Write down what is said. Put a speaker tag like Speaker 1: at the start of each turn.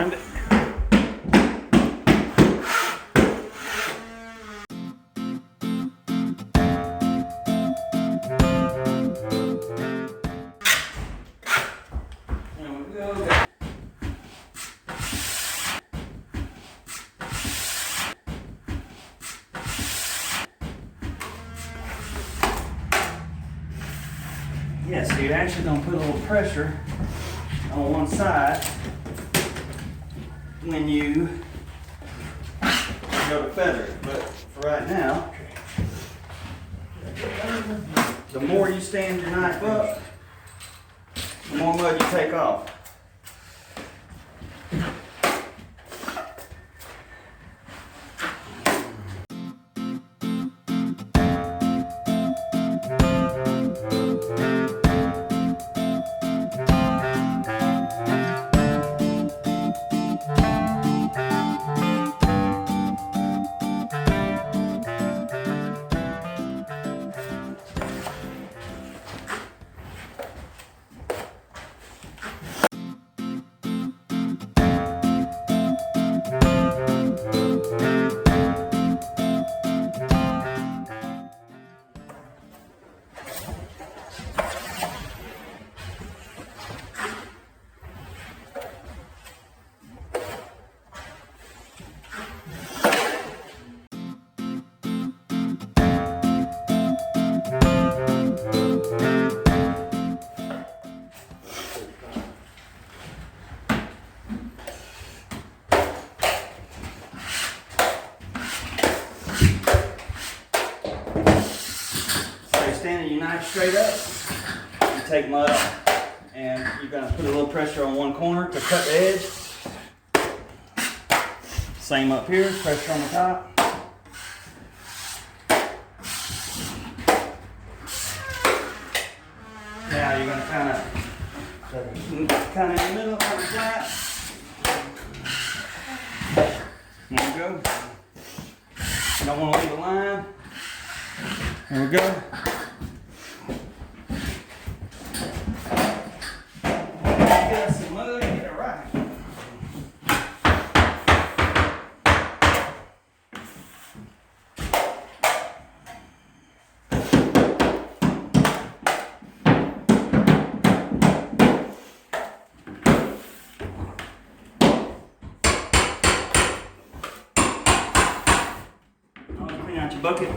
Speaker 1: find it. There we go. Yeah, so you're actually going to put a little pressure on one side when you go to feather it. But for right now, the more you stand your knife up, the more mud you take off. Standing your knife straight up, you take mud off, and you're going to put a little pressure on one corner to cut the edge. Same up here, pressure on the top. Now you're going to kind of in the middle, kind of flat. There we go. You don't want to leave a line. There we go. Get us some mud and get it right. Clean out your bucket.